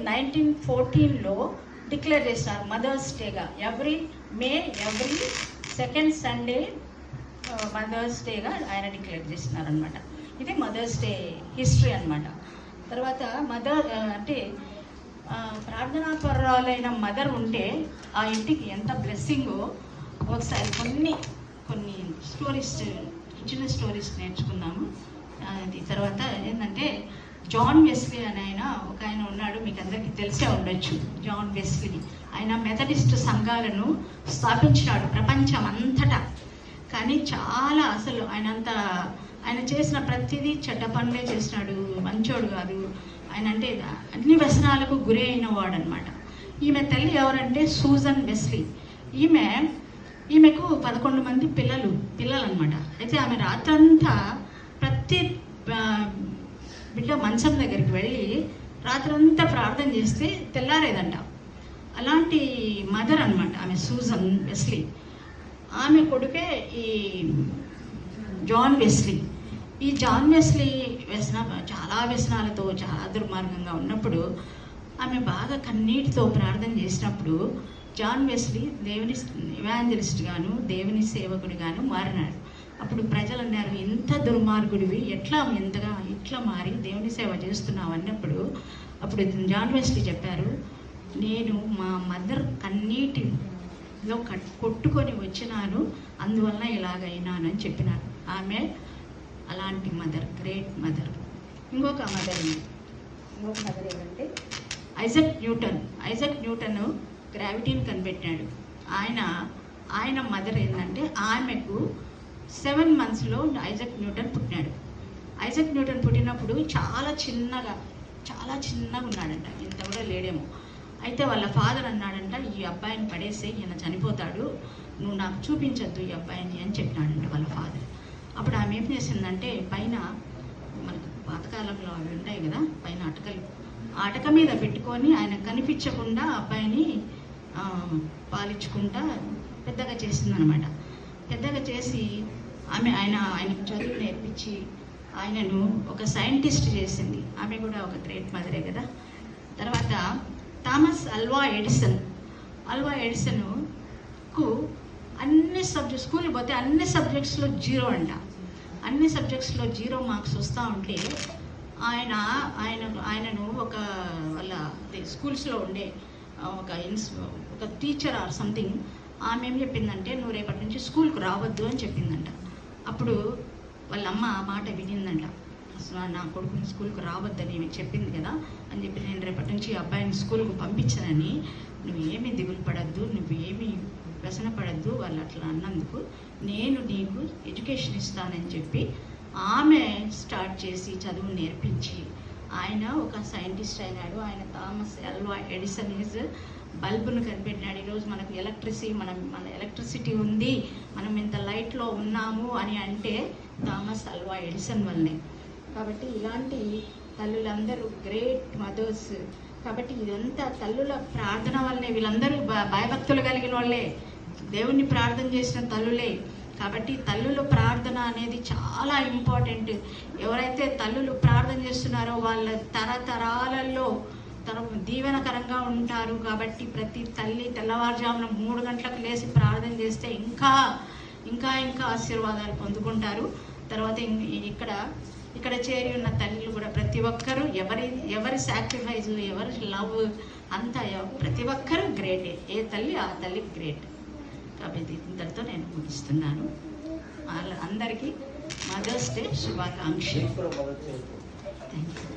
1914లో declare చేసినారు mothers డేగా. Every second Sunday mothers డేగా ఆయన డిక్లేర్ చేసినారు అనమాట. ఇది మదర్స్ డే హిస్టరీ అనమాట. తర్వాత మదర్ అంటే ప్రార్థనా పరురాలైన మదర్ ఉంటే ఆ ఇంటికి ఎంత బ్లెస్సింగో ఒకసారి కొన్ని స్టోరీస్, చిన్న స్టోరీస్ నేర్చుకుందాము. అది తర్వాత ఏంటంటే జాన్ వెస్లీ అని ఒక ఆయన ఉన్నాడు, మీకు అందరికీ తెలిసే ఉండొచ్చు. జాన్ వెస్లీ ఆయన మెథడిస్ట్ సంఘాలను స్థాపించినాడు ప్రపంచం అంతటా. కానీ చాలా అసలు ఆయన చేసిన ప్రతిదీ చెడ్డ పనులే చేసినాడు, మంచోడు కాదు ఆయన. అంటే అన్ని వ్యసనాలకు గురి అయిన వాడు అనమాట. ఈమె తల్లి ఎవరంటే సూజన్ వెస్లీ. ఈమెకు 11 మంది పిల్లలు అనమాట. అయితే ఆమె రాత్రంతా ప్రతి బిడ్డ మంచం దగ్గరికి వెళ్ళి రాత్రంతా ప్రార్థన చేస్తే తెల్లారేదంట. అలాంటి మదర్ అనమాట ఆమె సూజన్ వెస్లీ. ఆమె కొడుకే ఈ జాన్ వెస్లీ. ఈ జాన్ వెస్లీ చాలా వ్యసనాలతో చాలా దుర్మార్గంగా ఉన్నప్పుడు ఆమె బాగా కన్నీటితో ప్రార్థన చేసినప్పుడు జాన్ వెస్లీ దేవుని ఇవాంజలిస్ట్ గాను దేవుని సేవకుడి గాను మారినాడు. అప్పుడు ప్రజలు అన్నారు, ఎంత దుర్మార్గుడివి, ఇట్లా మారి దేవుని సేవ చేస్తున్నావు అన్నప్పుడు అప్పుడు జాన్ వెస్లీ చెప్పారు, నేను మా మదర్ కన్నీటిలో కొట్టుకొని వచ్చినాను, అందువల్ల ఇలాగైనాను అని చెప్పినారు. ఆమె అలాంటి మదర్, గ్రేట్ మదర్. ఇంకొక మదర్ ఏమంటే ఐజక్ న్యూటన్ గ్రావిటీని కనిపెట్టాడు. ఆయన మదర్ ఏంటంటే ఆమెకు 7 monthsలో ఐజక్ న్యూటన్ పుట్టినాడు. ఐజక్ న్యూటన్ పుట్టినప్పుడు చాలా చిన్నగా ఉన్నాడంట, ఇంత కూడా లేడేమో. అయితే వాళ్ళ ఫాదర్ అన్నాడంట, ఈ అబ్బాయిని పడేసే, ఈయన చనిపోతాడు, నువ్వు నాకు చూపించద్దు ఈ అబ్బాయిని అని చెప్పినాడంట వాళ్ళ ఫాదర్. అప్పుడు ఆమె ఏం చేసిందంటే పైన మనకు పాతకాలంలో అవి ఉంటాయి కదా, పైన అటకలు, ఆ అటక మీద పెట్టుకొని ఆయన కనిపించకుండా అబ్బాయిని పాలించుకుంటా పెద్దగా చేసిందనమాట. పెద్దగా చేసి ఆయనకు చదువు నేర్పించి ఆయనను ఒక సైంటిస్ట్ చేసింది. ఆమె కూడా ఒక గ్రేట్ మదరే కదా. తర్వాత థామస్ అల్వా ఎడిసన్కు అన్ని సబ్జెక్ట్స్, స్కూల్కి పోతే అన్ని సబ్జెక్ట్స్లో 0 అంట. అన్ని సబ్జెక్ట్స్లో 0 మార్క్స్ వస్తూ ఉంటే ఆయనను వాళ్ళ స్కూల్స్లో ఉండే ఒక టీచర్ ఆర్ సంథింగ్ ఆమె ఏం చెప్పిందంటే, నువ్వు రేపటి నుంచి స్కూల్కి రావద్దు అని చెప్పిందంట. అప్పుడు వాళ్ళ అమ్మ ఆ మాట వినిందంట, నా కొడుకుని స్కూల్కి రావద్దని ఈమె చెప్పింది కదా అని చెప్పి, నేను రేపటి నుంచి అబ్బాయిని స్కూల్కి పంపించానని, నువ్వేమీ దిగులు పడద్దు, నువ్వేమీ వ్యసన పడద్దు, వాళ్ళు అట్లా అన్నందుకు నేను నీకు ఎడ్యుకేషన్ ఇస్తానని చెప్పి ఆమె స్టార్ట్ చేసి చదువు నేర్పించి ఆయన ఒక సైంటిస్ట్ అయినాడు. ఆయన థామస్ అల్వా ఎడిసన్ బల్బును కనిపెట్టినాడు. ఈరోజు మనకు మన ఎలక్ట్రిసిటీ ఉంది, మనం ఇంత లైట్లో ఉన్నాము అని అంటే థామస్ అల్వా ఎడిసన్ వల్లనే. కాబట్టి ఇలాంటి తల్లులందరూ గ్రేట్ మదర్స్. కాబట్టి ఇదంతా తల్లుల ప్రార్థన వల్లనే. వీళ్ళందరూ భయభక్తులు కలిగిన వాళ్ళే, దేవుణ్ణి ప్రార్థన చేసిన తల్లులే. కాబట్టి తల్లుల ప్రార్థన అనేది చాలా ఇంపార్టెంట్. ఎవరైతే తల్లులు ప్రార్థన చేస్తున్నారో వాళ్ళ తరతరాలలో దీవెనకరంగా ఉంటారు. కాబట్టి ప్రతి తల్లి తెల్లవారుజామున 3 గంటలకు లేచి ప్రార్థన చేస్తే ఇంకా ఇంకా ఇంకా ఆశీర్వాదాలు పొందుకుంటారు. తర్వాత ఇక్కడ చేరి ఉన్న తల్లులు కూడా ప్రతి ఒక్కరూ ఎవరి సాక్రిఫైస్, ఎవరి లవ్ అంతా ప్రతి ఒక్కరూ గ్రేటే. ఏ తల్లి ఆ తల్లి గ్రేట్. కాబట్టి ఇంతటితో నేను ముగిస్తున్నాను. అందరికీ మదర్స్ డే శుభాకాంక్షలు. Thank you.